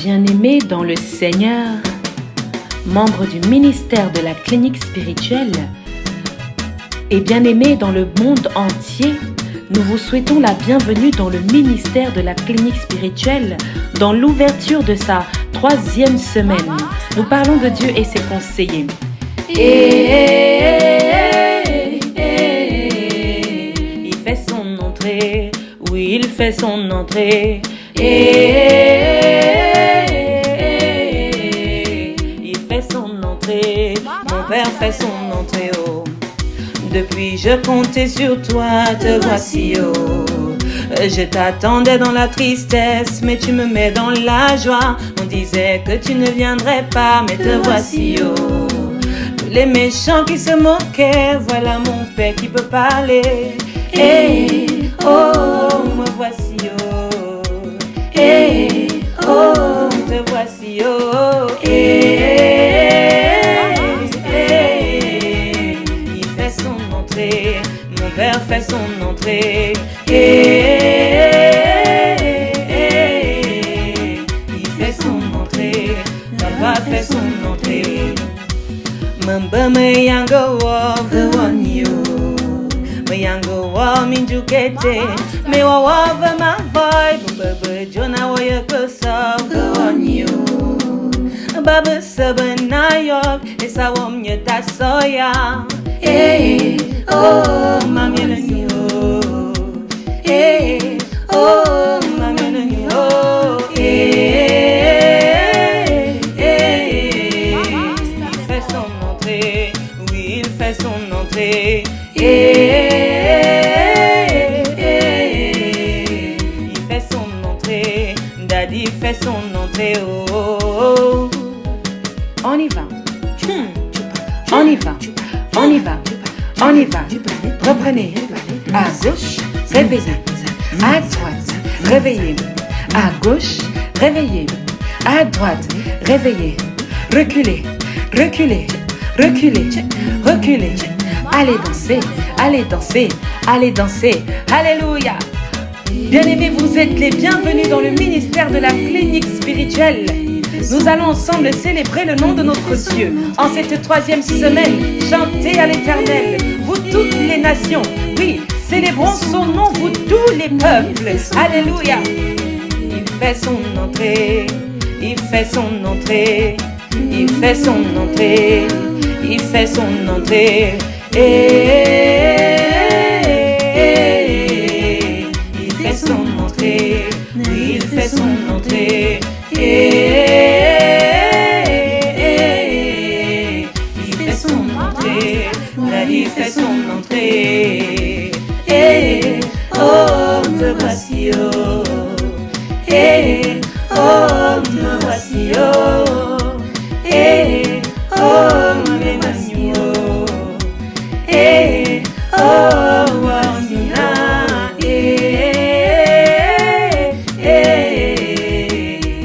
Bien-aimés dans le Seigneur, membres du ministère de la clinique spirituelle et bien-aimés dans le monde entier, nous vous souhaitons la bienvenue dans le ministère de la clinique spirituelle, dans l'ouverture de sa 3e semaine. Nous parlons de Dieu et ses conseillers. Il fait son entrée, oui, il fait son entrée. Il fait son entrée, mon Père fait son entrée, oh. Depuis je comptais sur toi, te voici, oh. Je t'attendais dans la tristesse, mais tu me mets dans la joie. On disait que tu ne viendrais pas, mais te voici, oh. Tous les méchants qui se moquaient, voilà mon Père qui peut parler. Oh, me voici, oh. Oh, te voici, oh. Il fait son entrée, mon Père fait son entrée. Il fait son entrée, Papa fait son entrée. Mamba me yango of the one you. Me yango wa minjukete, me wa over my vibe. Baba Jonah wa yakosa the one you. Baba Sabanayok, esa wa mnyeta soya. Oh, mami nanyo. Oh, mami nanyo. Il fait son entrée, oui, il fait son entrée. Il fait son entrée, Daddy fait son entrée, oh. On y va, on y va, on y va, on y va. Reprenez, à gauche, réveillez, à droite, réveillez, à gauche, réveillez, à droite, réveillez, reculez, reculez, reculez, reculez. Allez danser, allez danser, allez danser. Alléluia. Bien-aimés, vous êtes les bienvenus dans le ministère de la clinique spirituelle. Nous allons ensemble célébrer le nom de notre Dieu. En cette 3e semaine, chantez à l'Éternel, vous toutes les nations. Oui, célébrons son nom, vous tous les peuples. Alléluia. Il fait son entrée, il fait son entrée, il fait son entrée, il fait son entrée. Il fait son entrée, oui, il fait son entrée. Il fait son entrée, là il fait son entrée. Oh, me voici, oh. Oh, me voici, oh. Oh, me voici, oh.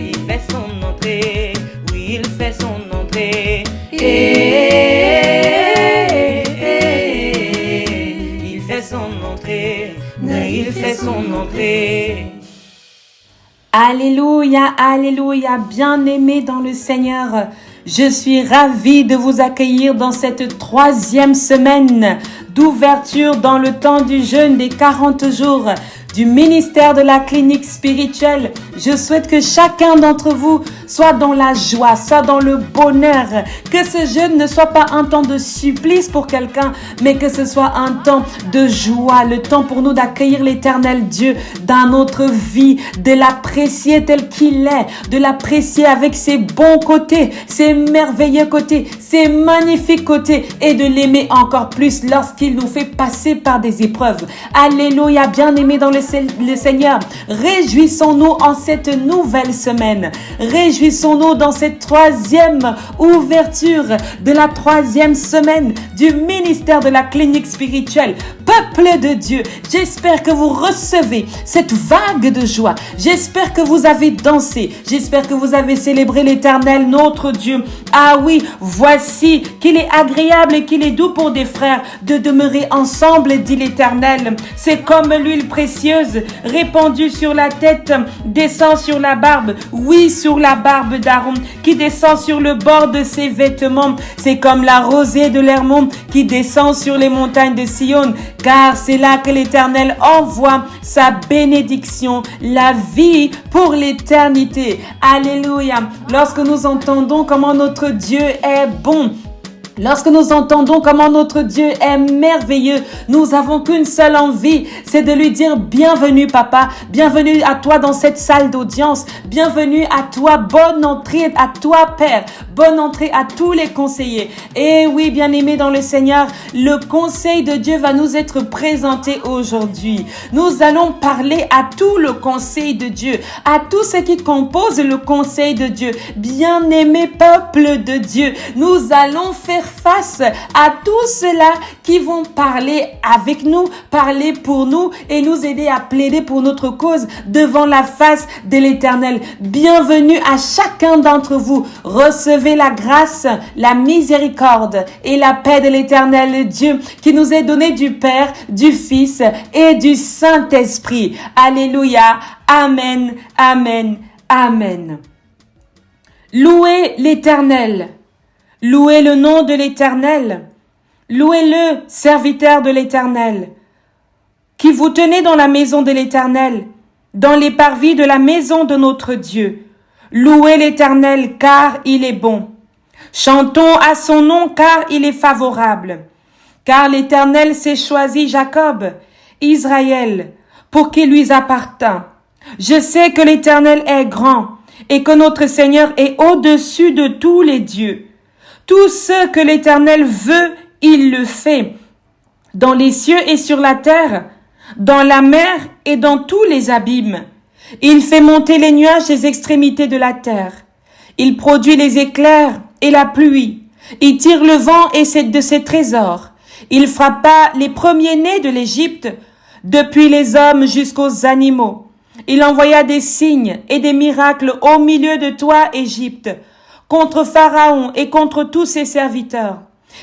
Il fait son entrée, oui, il fait son entrée. Il fait son entrée, il fait son entrée. Alléluia, alléluia, bien-aimés dans le Seigneur. Je suis ravie de vous accueillir dans cette 3e semaine d'ouverture dans le temps du jeûne des 40 jours du ministère de la clinique spirituelle. Je souhaite que chacun d'entre vous soit dans la joie, soit dans le bonheur, que ce jeûne ne soit pas un temps de supplice pour quelqu'un, mais que ce soit un temps de joie, le temps pour nous d'accueillir l'Éternel Dieu dans notre vie, de l'apprécier tel qu'il est, de l'apprécier avec ses bons côtés, ses merveilleux côtés, ses magnifiques côtés et de l'aimer encore plus lorsqu'il nous fait passer par des épreuves. Alléluia, bien-aimés dans le Seigneur, réjouissons-nous en cette nouvelle semaine. Réjouissons-nous dans cette 3e ouverture de la 3e semaine du ministère de la clinique spirituelle. Peuple de Dieu, j'espère que vous recevez cette vague de joie. J'espère que vous avez dansé. J'espère que vous avez célébré l'Éternel, notre Dieu. Ah oui, voici qu'il est agréable et qu'il est doux pour des frères de demeurer ensemble, dit l'Éternel. C'est comme l'huile précieuse répandue sur la tête, descend sur la barbe. Oui, sur la barbe d'Aaron, qui descend sur le bord de ses vêtements. C'est comme la rosée de l'Hermon qui descend sur les montagnes de Sion, car c'est là que l'Éternel envoie sa bénédiction, la vie pour l'éternité. Alléluia. Lorsque nous entendons comment notre Dieu est bon, lorsque nous entendons comment notre Dieu est merveilleux, nous avons qu'une seule envie, c'est de lui dire bienvenue papa, bienvenue à toi dans cette salle d'audience, bienvenue à toi, bonne entrée à toi Père, bonne entrée à tous les conseillers. Et oui, bien-aimés dans le Seigneur, le conseil de Dieu va nous être présenté aujourd'hui. Nous allons parler à tout le conseil de Dieu, à tout ce qui compose le conseil de Dieu. Bien-aimés peuple de Dieu, nous allons faire face à tous ceux-là qui vont parler avec nous, parler pour nous et nous aider à plaider pour notre cause devant la face de l'Éternel. Bienvenue à chacun d'entre vous. Recevez la grâce, la miséricorde et la paix de l'Éternel Dieu qui nous est donné du Père, du Fils et du Saint-Esprit. Alléluia. Amen. Amen. Amen. Louez l'Éternel. Louez le nom de l'Éternel. Louez-le, serviteur de l'Éternel, qui vous tenez dans la maison de l'Éternel, dans les parvis de la maison de notre Dieu. Louez l'Éternel, car il est bon. Chantons à son nom, car il est favorable. Car l'Éternel s'est choisi Jacob, Israël, pour qu'il lui appartînt. Je sais que l'Éternel est grand et que notre Seigneur est au-dessus de tous les dieux. Tout ce que l'Éternel veut, il le fait, dans les cieux et sur la terre, dans la mer et dans tous les abîmes. Il fait monter les nuages des extrémités de la terre. Il produit les éclairs et la pluie. Il tire le vent et de ses trésors. Il frappa les premiers-nés de l'Égypte, depuis les hommes jusqu'aux animaux. Il envoya des signes et des miracles au milieu de toi, Égypte, contre Pharaon et contre tous ses serviteurs.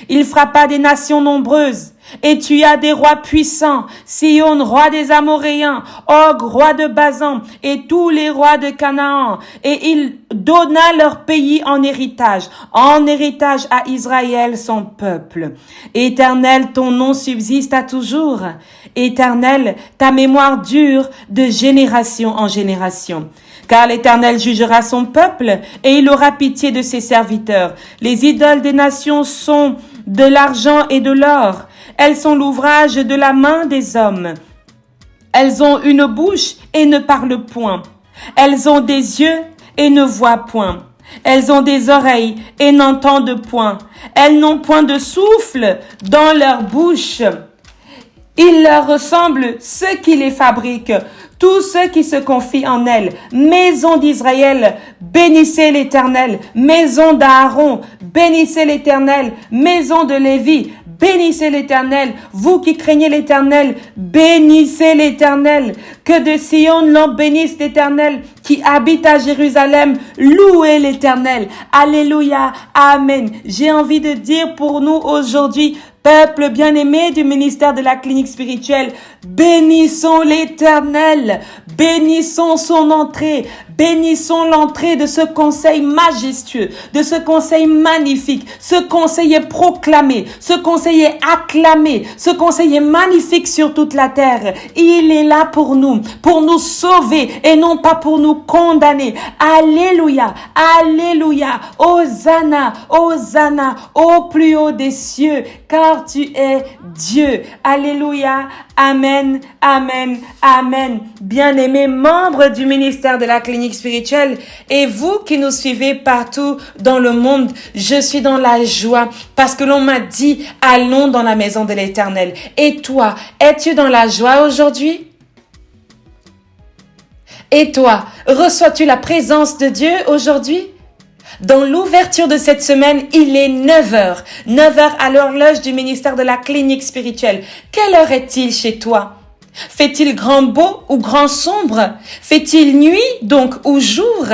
Il frappa des nations nombreuses et tua des rois puissants, Sihon, roi des Amoréens, Og, roi de Basan, et tous les rois de Canaan. Et il donna leur pays en héritage à Israël, son peuple. Éternel, ton nom subsiste à toujours. Éternel, ta mémoire dure de génération en génération. Car l'Éternel jugera son peuple et il aura pitié de ses serviteurs. Les idoles des nations sont de l'argent et de l'or. Elles sont l'ouvrage de la main des hommes. Elles ont une bouche et ne parlent point. Elles ont des yeux et ne voient point. Elles ont des oreilles et n'entendent point. Elles n'ont point de souffle dans leur bouche. Il leur ressemble ceux qui les fabriquent, tous ceux qui se confient en elles. Maison d'Israël, bénissez l'Éternel. Maison d'Aaron, bénissez l'Éternel. Maison de Lévi, bénissez l'Éternel. Vous qui craignez l'Éternel, bénissez l'Éternel. Que de Sion l'on bénisse l'Éternel, qui habite à Jérusalem. Louez l'Éternel. Alléluia. Amen. J'ai envie de dire pour nous aujourd'hui, peuple bien-aimé du ministère de la clinique spirituelle, bénissons l'Éternel, bénissons son entrée, bénissons l'entrée de ce conseil majestueux, de ce conseil magnifique. Ce conseil est proclamé, ce conseil est acclamé, ce conseil est magnifique sur toute la terre. Il est là pour nous sauver et non pas pour nous condamner. Alléluia, alléluia, Hosanna, Hosanna, au plus haut des cieux, car tu es Dieu. Alléluia, amen, amen, amen. Bien-aimés membres du ministère de la clinique spirituelle et vous qui nous suivez partout dans le monde, je suis dans la joie parce que l'on m'a dit allons dans la maison de l'Éternel. Et toi, es-tu dans la joie aujourd'hui? Et toi, reçois-tu la présence de Dieu aujourd'hui? Dans l'ouverture de cette semaine, il est 9 heures. 9 heures à l'horloge du ministère de la clinique spirituelle. Quelle heure est-il chez toi? Fait-il grand beau ou grand sombre? Fait-il nuit donc ou jour?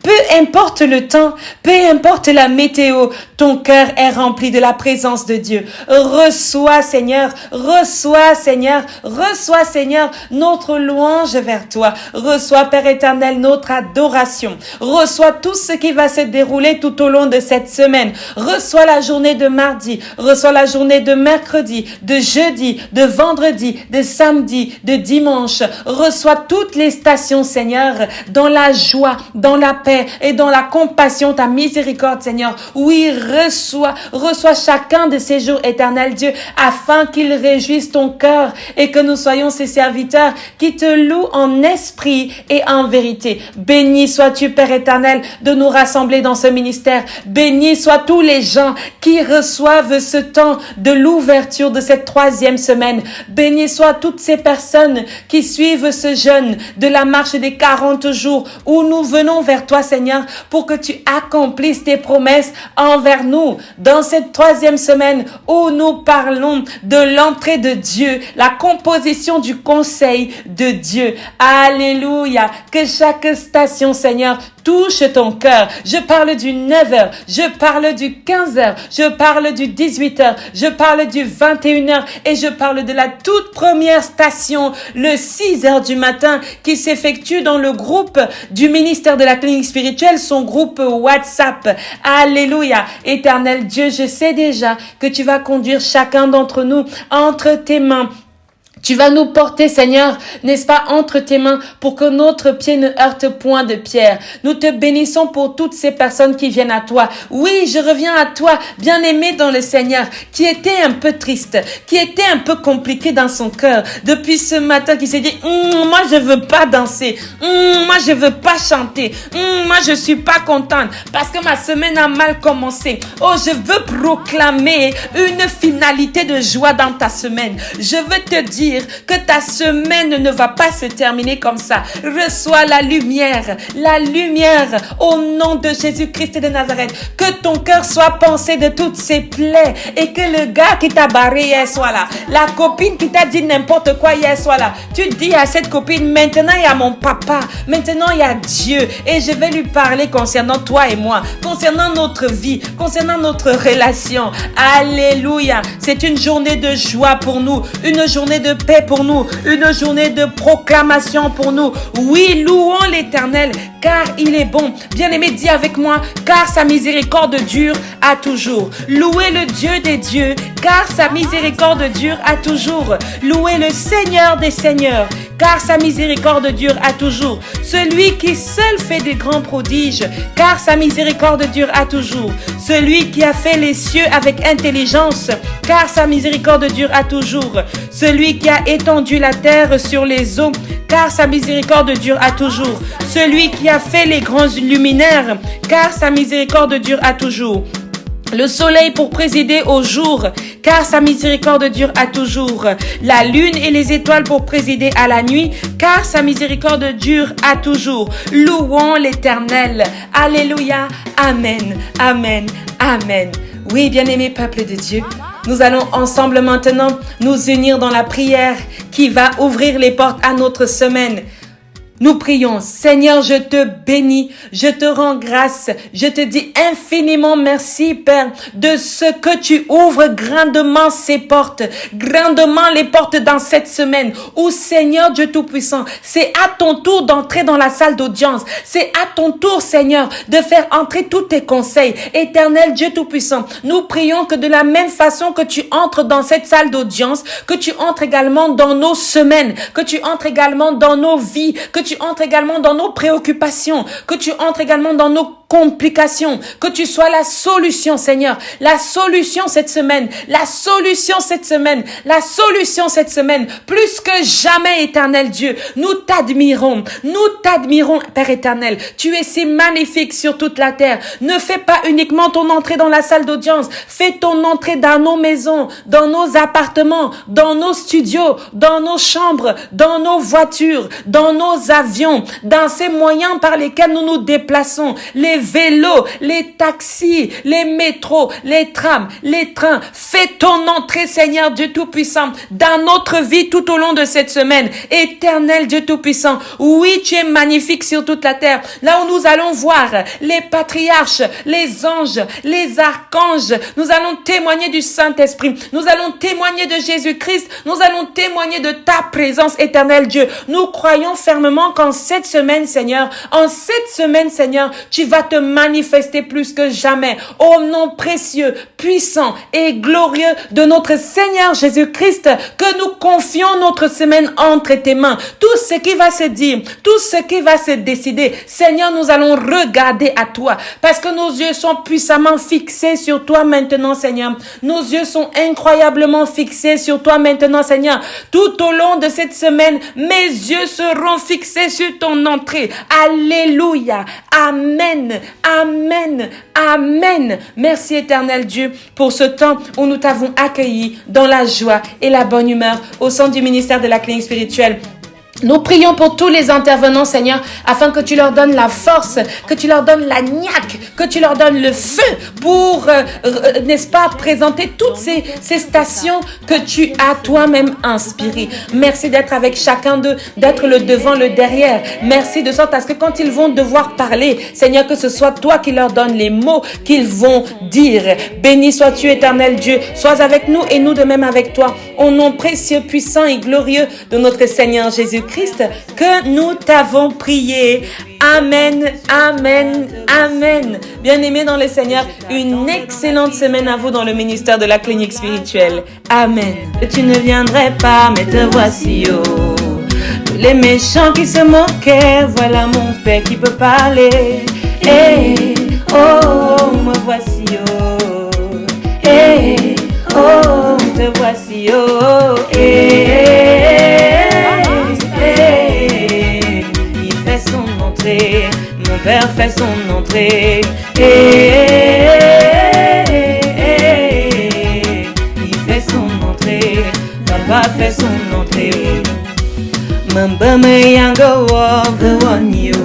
Peu importe le temps, peu importe la météo, ton cœur est rempli de la présence de Dieu. Reçois Seigneur, reçois Seigneur, reçois Seigneur notre louange vers toi. Reçois Père éternel notre adoration. Reçois tout ce qui va se dérouler tout au long de cette semaine. Reçois la journée de mardi, reçois la journée de mercredi, de jeudi, de vendredi, de samedi, de dimanche. Reçois toutes les stations, Seigneur, dans la joie, dans la paix et dans la compassion, ta miséricorde, Seigneur. Oui, reçois chacun de ces jours, éternel Dieu, afin qu'il réjouisse ton cœur et que nous soyons ses serviteurs qui te louent en esprit et en vérité. Béni sois-tu, Père éternel, de nous rassembler dans ce ministère. Béni soient tous les gens qui reçoivent ce temps de l'ouverture de cette 3e semaine. Béni soient toutes ces personnes qui suivent ce jeûne de la marche des 40 jours où nous venons vers toi, Seigneur, pour que tu accomplisses tes promesses envers nous. Dans cette 3e semaine où nous parlons de l'entrée de Dieu, la composition du conseil de Dieu. Alléluia. Que chaque station, Seigneur, touche ton cœur. Je parle du 9h, je parle du 15h, je parle du 18h, je parle du 21h et je parle de la toute première station, le 6h du matin, qui s'effectue dans le groupe du ministère de la clinique spirituelle, son groupe WhatsApp. Alléluia. Éternel Dieu, je sais déjà que tu vas conduire chacun d'entre nous entre tes mains. Tu vas nous porter, Seigneur, n'est-ce pas, entre tes mains pour que notre pied ne heurte point de pierre. Nous te bénissons pour toutes ces personnes qui viennent à toi. Oui, je reviens à toi, bien-aimé dans le Seigneur, qui était un peu triste, qui était un peu compliqué dans son cœur depuis ce matin, qui s'est dit, moi je veux pas danser, moi je veux pas chanter, moi je suis pas contente parce que ma semaine a mal commencé. Oh, je veux proclamer une finalité de joie dans ta semaine. Je veux te dire que ta semaine ne va pas se terminer comme ça. Reçois la lumière au nom de Jésus-Christ de Nazareth. Que ton cœur soit pensé de toutes ses plaies et que le gars qui t'a barré hier soit là. La copine qui t'a dit n'importe quoi hier soit là. Tu dis à cette copine, maintenant il y a mon papa, maintenant il y a Dieu et je vais lui parler concernant toi et moi, concernant notre vie, concernant notre relation. Alléluia. C'est une journée de joie pour nous, une journée de paix pour nous, une journée de proclamation pour nous. Oui, louons l'Éternel, car il est bon. Bien-aimé, dis avec moi, car sa miséricorde dure à toujours. Louez le Dieu des dieux, car sa miséricorde dure à toujours. Louez le Seigneur des seigneurs, car sa miséricorde dure à toujours. Celui qui seul fait des grands prodiges, car sa miséricorde dure à toujours. Celui qui a fait les cieux avec intelligence, car sa miséricorde dure à toujours. Celui qui a étendu la terre sur les eaux, car sa miséricorde dure à toujours. Celui qui a fait les grands luminaires, car sa miséricorde dure à toujours. Le soleil pour présider au jour, car sa miséricorde dure à toujours. La lune et les étoiles pour présider à la nuit, car sa miséricorde dure à toujours. Louons l'Éternel. Alléluia. Amen. Amen. Amen. Oui, bien-aimé peuple de Dieu, nous allons ensemble maintenant nous unir dans la prière qui va ouvrir les portes à notre semaine. Nous prions, Seigneur, je te bénis, je te rends grâce, je te dis infiniment merci, Père, de ce que tu ouvres grandement ces portes, grandement les portes dans cette semaine, où Seigneur Dieu Tout-Puissant, c'est à ton tour d'entrer dans la salle d'audience, c'est à ton tour, Seigneur, de faire entrer tous tes conseils. Éternel Dieu Tout-Puissant, nous prions que de la même façon que tu entres dans cette salle d'audience, que tu entres également dans nos semaines, que tu entres également dans nos vies, que tu entres également dans nos préoccupations, que tu entres également dans nos complications, que tu sois la solution, Seigneur, la solution cette semaine, la solution cette semaine, la solution cette semaine, plus que jamais, éternel Dieu, nous t'admirons, Père éternel, tu es si magnifique sur toute la terre. Ne fais pas uniquement ton entrée dans la salle d'audience, fais ton entrée dans nos maisons, dans nos appartements, dans nos studios, dans nos chambres, dans nos voitures, dans nos avions, dans ces moyens par lesquels nous nous déplaçons, les les vélos, les taxis, les métros, les trams, les trains. Fais ton entrée, Seigneur Dieu Tout-Puissant, dans notre vie tout au long de cette semaine. Éternel Dieu Tout-Puissant, oui, tu es magnifique sur toute la terre. Là où nous allons voir les patriarches, les anges, les archanges, nous allons témoigner du Saint-Esprit. Nous allons témoigner de Jésus-Christ. Nous allons témoigner de ta présence, éternel Dieu. Nous croyons fermement qu'en cette semaine, Seigneur, tu vas te manifester plus que jamais. Au nom précieux, puissant et glorieux de notre Seigneur Jésus-Christ, que nous confions notre semaine entre tes mains. Tout ce qui va se dire, tout ce qui va se décider, Seigneur, nous allons regarder à toi parce que nos yeux sont puissamment fixés sur toi maintenant, Seigneur. Nos yeux sont incroyablement fixés sur toi maintenant, Seigneur. Tout au long de cette semaine, mes yeux seront fixés sur ton entrée. Alléluia. Amen. Amen. Amen. Merci, éternel Dieu, pour ce temps où nous t'avons accueilli dans la joie et la bonne humeur au sein du ministère de la clinique spirituelle. Nous prions pour tous les intervenants, Seigneur, afin que tu leur donnes la force, que tu leur donnes la niaque, que tu leur donnes le feu pour, n'est-ce pas, présenter toutes ces stations que tu as toi-même inspirées. Merci d'être avec chacun d'eux, d'être le devant, le derrière. Merci de sorte à ce que quand ils vont devoir parler, Seigneur, que ce soit toi qui leur donnes les mots qu'ils vont dire. Béni sois-tu, éternel Dieu. Sois avec nous et nous de même avec toi. Au nom précieux, puissant et glorieux de notre Seigneur Jésus-Christ, que nous t'avons prié. Amen, amen, amen. Bien-aimés dans le Seigneur, une excellente semaine à vous dans le ministère de la clinique spirituelle. Amen. Tu ne viendrais pas, mais te voici, oh. Tous les méchants qui se moquaient, voilà mon Père qui peut parler. Hey, oh, me voici, oh. Hey, oh, te voici, oh. Hey, il fait son entrée, mon Père fait son entrée. Il fait son entrée, Papa fait son entrée. Mamba me yango wa the one you,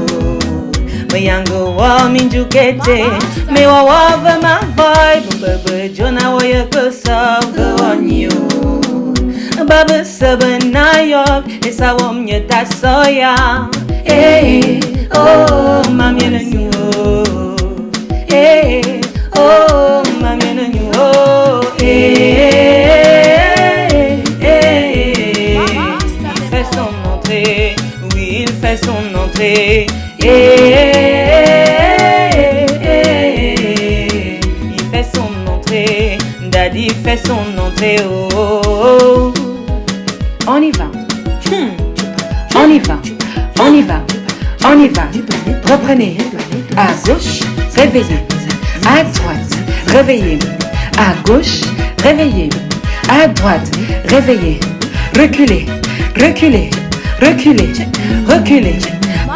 me yango wa minjukete, me wa my vibe, baba Jonah wa yakosa the one you. Baba Sabanayok, esa womye tasoya. Hey, oh, mami nanyo. Hey, oh, mami nanyo. Hey, hey, il fait son entrée, oui, il fait son entrée. Hey, il fait son entrée, Daddy fait son entrée. Oh. On y va. On y va. On y va. On y va. Reprenez. À gauche, réveillez. À droite, réveillez. À gauche, réveillez. À droite, réveillez. Reculez. Reculez. Reculez. Reculez.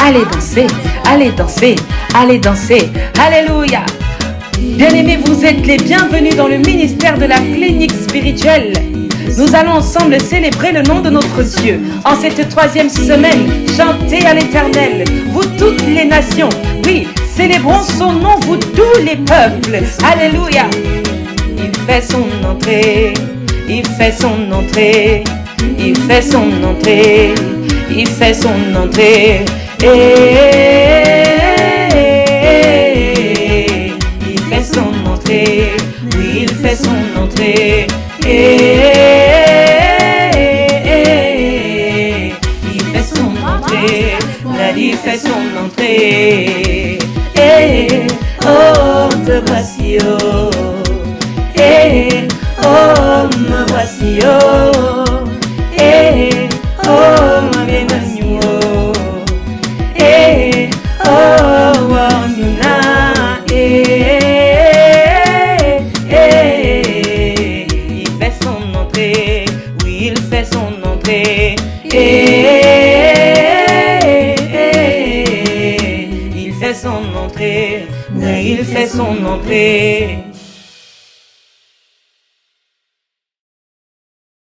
Allez danser. Allez danser. Allez danser. Alléluia. Bien-aimés, vous êtes les bienvenus dans le ministère de la clinique spirituelle. Nous allons ensemble célébrer le nom de notre Dieu. En cette troisième semaine, chantez à l'Éternel, vous toutes les nations. Oui, célébrons son nom, vous tous les peuples. Alléluia. Il fait son entrée, il fait son entrée, il fait son entrée, il fait son entrée. Il fait son entrée, oui, il fait son entrée. Il fait son entrée, Daddy fait son entrée. Oh, te voici, oh. Oh, me voici, oh. Oh, ma bienvenue, oh. Oh, Nyuna, il fait son entrée, oui, il fait son entrée. Il fait son entrée, oui, il fait son entrée.